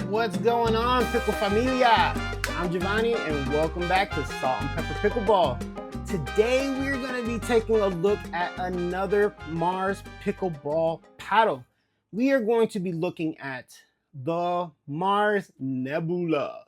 What's going on, Pickle Familia? I'm Giovanni, and welcome back to Salt and Pepper Pickleball. Today, we're going to be taking a look at another Mars Pickleball paddle. We are going to be looking at the Mars Nebula.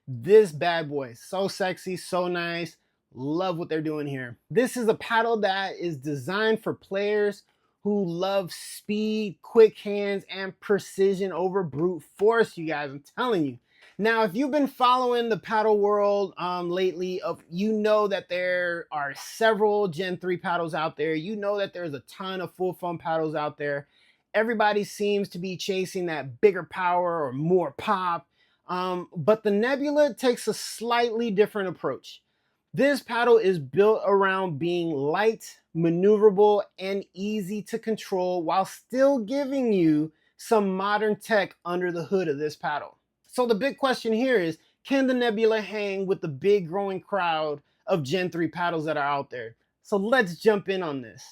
This bad boy, so sexy, so nice. Love what they're doing here. This is a paddle that is designed for players who love speed, quick hands, and precision over brute force, you guys. I'm telling you. Now, if you've been following the paddle world lately, you know that there are several Gen 3 paddles out there. You know that there's a ton of full foam paddles out there. Everybody seems to be chasing that bigger power or more pop. But the Nebula takes a slightly different approach. This paddle is built around being light, maneuverable, and easy to control while still giving you some modern tech under the hood of this paddle. So the big question here is, can the Nebula hang with the big growing crowd of Gen 3 paddles that are out there? So let's jump in on this.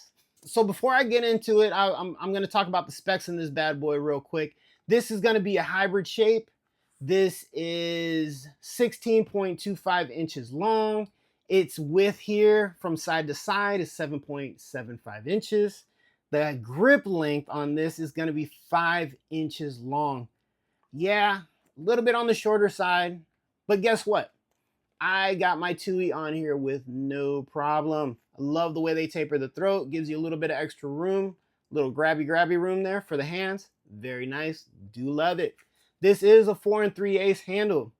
So before I get into it, I'm going to talk about the specs in this bad boy real quick. This is going to be a hybrid shape. This is 16.25 inches long. Its width here from side to side is 7.75 inches. The grip length on this is going to be 5 inches long. Yeah, a little bit on the shorter side, but guess what? I got my Tui on here with no problem. I love the way they taper the throat. Gives you a little bit of extra room, a little grabby room there for the hands. Very nice. Do love it. This is a 4 3/8 handle.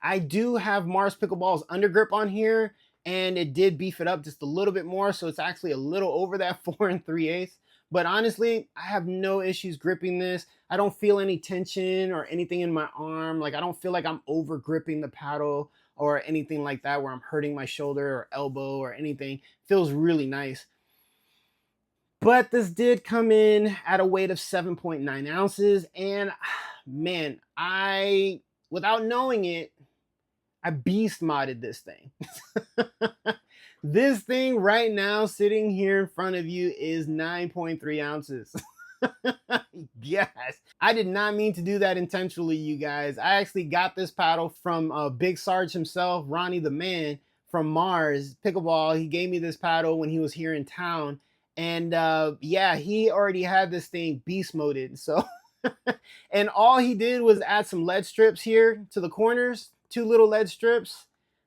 I do have Mars Pickleball's undergrip on here, and it did beef it up just a little bit more, so it's actually a little over that 4 3/8. But honestly, I have no issues gripping this. I don't feel any tension or anything in my arm. Like, I don't feel like I'm over gripping the paddle or anything like that where I'm hurting my shoulder or elbow or anything. Feels really nice. But this did come in at a weight of 7.9 ounces. And man, without knowing it, I beast modded this thing. This thing right now sitting here in front of you is 9.3 ounces. Yes, I did not mean to do that intentionally, you guys. I actually got this paddle from Big Sarge himself, Ronnie the man from Mars Pickleball. He gave me this paddle when he was here in town. And yeah, he already had this thing beast moded. So, and all he did was add some lead strips here to the corners. 2 little lead strips.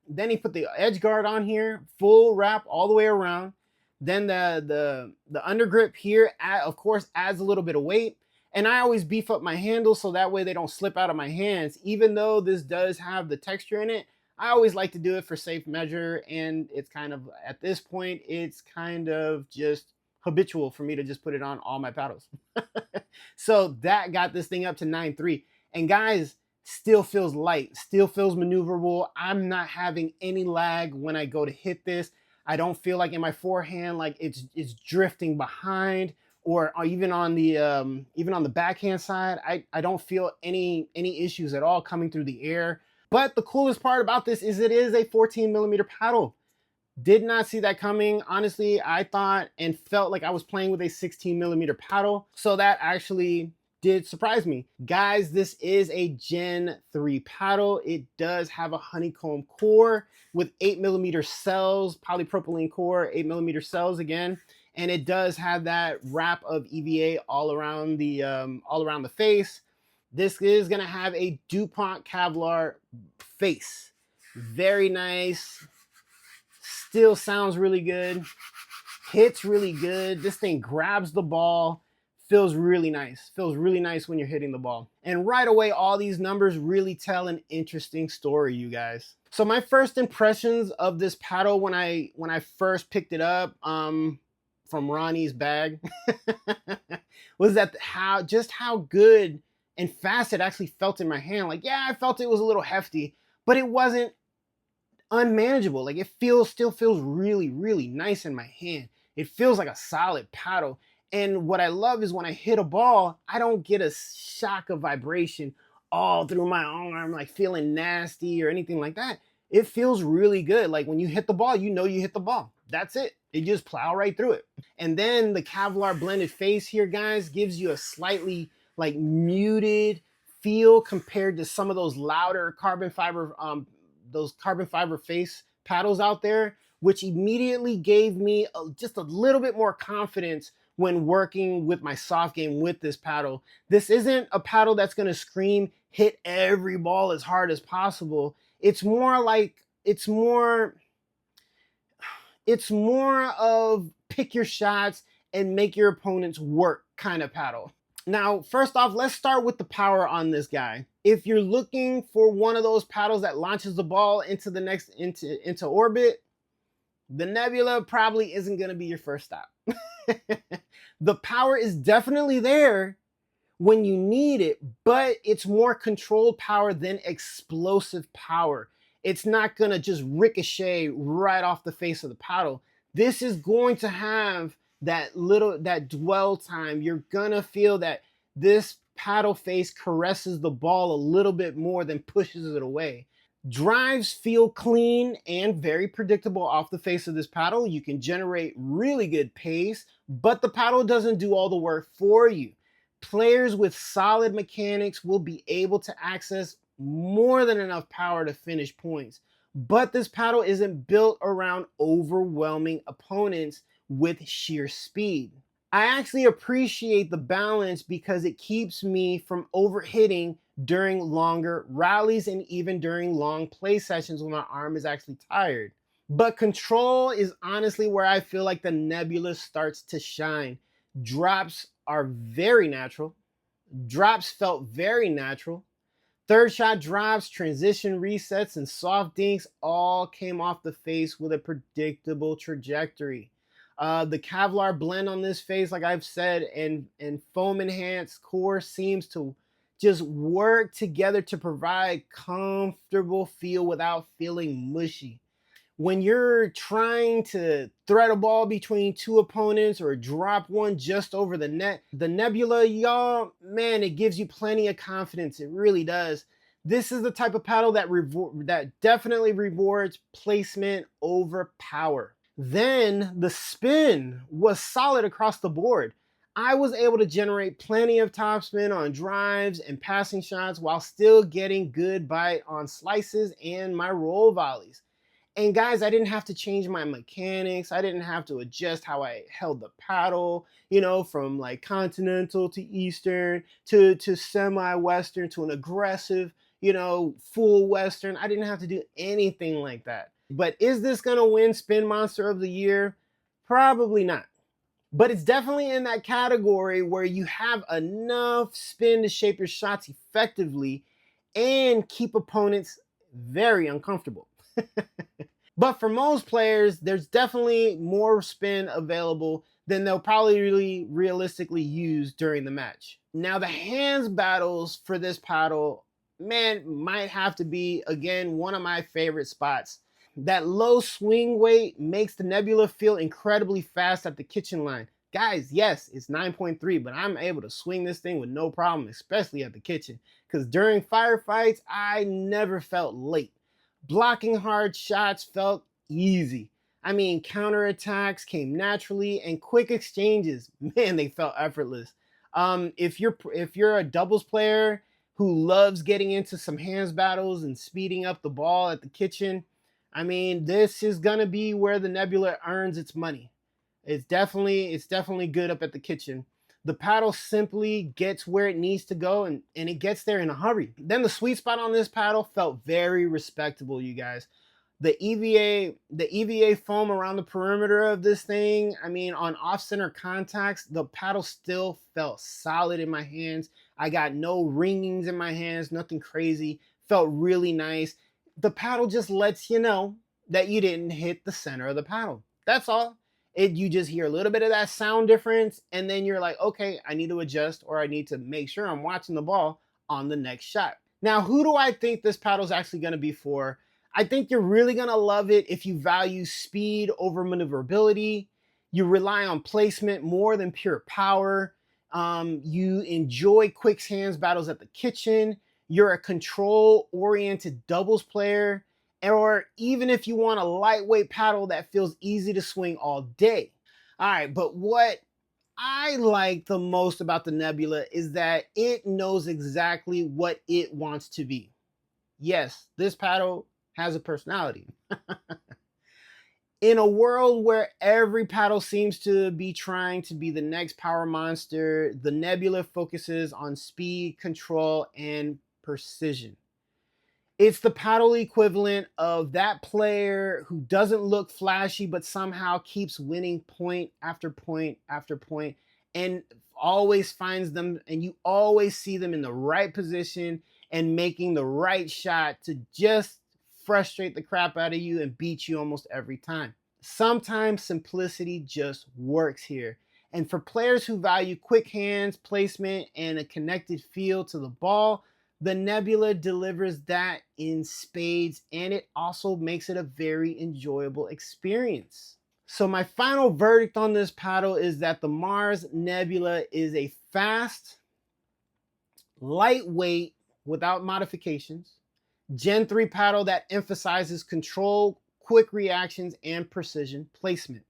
Then he put the edge guard on here, full wrap all the way around. Then the undergrip here, of course, adds a little bit of weight. And I always beef up my handles so that way they don't slip out of my hands. Even though this does have the texture in it, I always like to do it for safe measure. And it's kind of, at this point, it's kind of just habitual for me to just put it on all my paddles. So that got this thing up to 9.3. And guys, still feels light, still feels maneuverable. I'm not having any lag when I go to hit this. I don't feel like in my forehand like it's drifting behind, or even on the backhand side, I don't feel any issues at all coming through the air. But the coolest part about this is it is a 14mm paddle. Did not see that coming. Honestly, I thought and felt like I was playing with a 16mm paddle. So that actually did surprise me. Guys, this is a Gen 3 paddle. It does have a honeycomb core with 8mm cells, polypropylene core, 8mm cells again. And it does have that wrap of EVA all around the face. This is gonna have a DuPont Kevlar face. Very nice. Still sounds really good. Hits really good. This thing grabs the ball. Feels really nice. Feels really nice when you're hitting the ball. And right away, all these numbers really tell an interesting story, you guys. So my first impressions of this paddle when I first picked it up from Ronnie's bag was that how good and fast it actually felt in my hand. Like, yeah, I felt it was a little hefty, but it wasn't unmanageable. Like, it still feels really, really nice in my hand. It feels like a solid paddle. And what I love is when I hit a ball, I don't get a shock of vibration all through my arm, like feeling nasty or anything like that. It feels really good. Like when you hit the ball, you know you hit the ball. That's it. You just plow right through it. And then the Kevlar blended face here, guys, gives you a slightly like muted feel compared to some of those louder those carbon fiber face paddles out there, which immediately gave me just a little bit more confidence when working with my soft game with this paddle. This isn't a paddle that's going to scream, hit every ball as hard as possible. It's more like, it's more of pick your shots and make your opponents work kind of paddle. Now, first off, let's start with the power on this guy. If you're looking for one of those paddles that launches the ball into the next into orbit, the Nebula probably isn't going to be your first stop. The power is definitely there when you need it, but it's more controlled power than explosive power. It's not going to just ricochet right off the face of the paddle. This is going to have that dwell time. You're going to feel that this paddle face caresses the ball a little bit more than pushes it away. Drives feel clean and very predictable off the face of this paddle. You can generate really good pace, but the paddle doesn't do all the work for you. Players with solid mechanics will be able to access more than enough power to finish points. But this paddle isn't built around overwhelming opponents with sheer speed. I actually appreciate the balance because it keeps me from overhitting during longer rallies and even during long play sessions when my arm is actually tired. But control is honestly where I feel like the Nebula starts to shine. Drops are very natural. Drops felt very natural. Third shot drops, transition resets, and soft dinks all came off the face with a predictable trajectory. The Kevlar blend on this face, like I've said, and foam enhanced core seems to just work together to provide comfortable feel without feeling mushy. When you're trying to thread a ball between two opponents or drop one just over the net, the Nebula, y'all, man, it gives you plenty of confidence. It really does. This is the type of paddle that definitely rewards placement over power. Then the spin was solid across the board. I was able to generate plenty of topspin on drives and passing shots while still getting good bite on slices and my roll volleys. And guys, I didn't have to change my mechanics. I didn't have to adjust how I held the paddle, from like continental to eastern to semi-western to an aggressive, full western. I didn't have to do anything like that. But is this going to win Spin Monster of the Year? Probably not. But it's definitely in that category where you have enough spin to shape your shots effectively and keep opponents very uncomfortable. But for most players, there's definitely more spin available than they'll probably really realistically use during the match. Now, the hands battles for this paddle, man, might have to be, again, one of my favorite spots. That low swing weight makes the Nebula feel incredibly fast at the kitchen line. Guys, yes, it's 9.3, but I'm able to swing this thing with no problem, especially at the kitchen. Because during firefights, I never felt late. Blocking hard shots felt easy. I mean, counterattacks came naturally, and quick exchanges, man, they felt effortless. If you're a doubles player who loves getting into some hands battles and speeding up the ball at the kitchen, I mean, this is gonna be where the Nebula earns its money. It's definitely good up at the kitchen. The paddle simply gets where it needs to go, and it gets there in a hurry. Then the sweet spot on this paddle felt very respectable, you guys. The EVA foam around the perimeter of this thing, I mean, on off-center contacts, the paddle still felt solid in my hands. I got no ringings in my hands, nothing crazy. Felt really nice. The paddle just lets you know that you didn't hit the center of the paddle. That's all. You just hear a little bit of that sound difference, and then you're like, okay, I need to adjust, or I need to make sure I'm watching the ball on the next shot. Now, who do I think this paddle is actually going to be for? I think you're really going to love it if you value speed over maneuverability. You rely on placement more than pure power. You enjoy quick hands battles at the kitchen. You're a control-oriented doubles player. Or even if you want a lightweight paddle that feels easy to swing all day. All right, but what I like the most about the Nebula is that it knows exactly what it wants to be. Yes, this paddle has a personality. In a world where every paddle seems to be trying to be the next power monster, the Nebula focuses on speed, control, and precision. It's the paddle equivalent of that player who doesn't look flashy but somehow keeps winning point after point after point and always finds them, and you always see them in the right position and making the right shot to just frustrate the crap out of you and beat you almost every time. Sometimes simplicity just works here. And for players who value quick hands, placement, and a connected feel to the ball, the Nebula delivers that in spades, and it also makes it a very enjoyable experience. So my final verdict on this paddle is that the Mars Nebula is a fast, lightweight, without modifications, Gen 3 paddle that emphasizes control, quick reactions, and precision placement.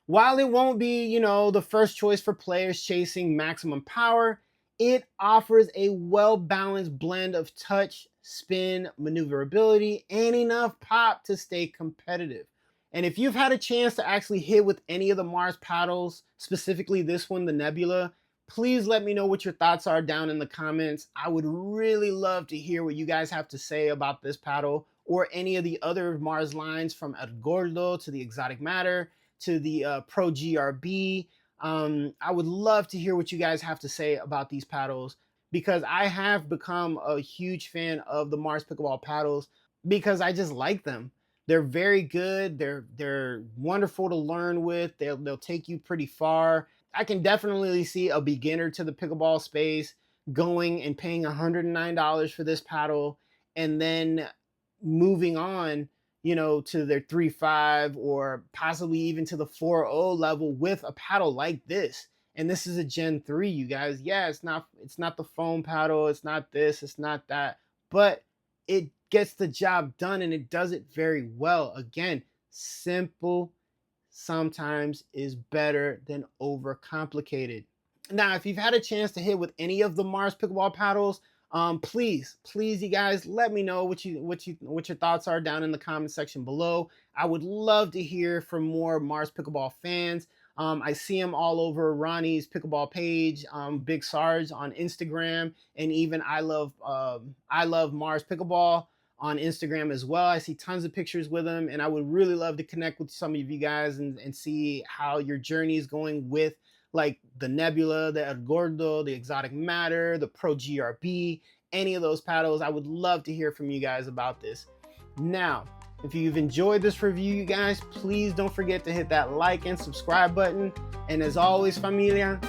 While it won't be, the first choice for players chasing maximum power, it offers a well-balanced blend of touch, spin, maneuverability, and enough pop to stay competitive. And if you've had a chance to actually hit with any of the Mars paddles, specifically this one, the Nebula, please let me know what your thoughts are down in the comments. I would really love to hear what you guys have to say about this paddle or any of the other Mars lines, from El Gordo to the Exotic Matter to the Pro GRB. I would love to hear what you guys have to say about these paddles, because I have become a huge fan of the Mars Pickleball paddles because I just like them. They're very good. They're wonderful to learn with. They'll take you pretty far. I can definitely see a beginner to the pickleball space going and paying $109 for this paddle and then moving on, to their 3.5 or possibly even to the 4.0 level with a paddle like this. And this is a Gen 3, you guys. Yeah, it's not the foam paddle, it's not this, it's not that, but it gets the job done and it does it very well. Again, simple sometimes is better than overcomplicated. Now, if you've had a chance to hit with any of the Mars Pickleball paddles, please, you guys, let me know what your thoughts are down in the comment section below. I would love to hear from more Mars Pickleball fans. I see them all over Ronnie's Pickleball page, Big Sarge on Instagram, and even I love Mars Pickleball on Instagram as well. I see tons of pictures with them, and I would really love to connect with some of you guys and see how your journey is going with like the Nebula, the El Gordo, the Exotic Matter, the Pro GRB, any of those paddles. I would love to hear from you guys about this. Now, if you've enjoyed this review, you guys, please don't forget to hit that like and subscribe button. And as always, familia,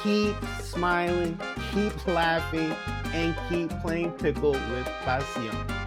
keep smiling, keep laughing, and keep playing pickle with pasión.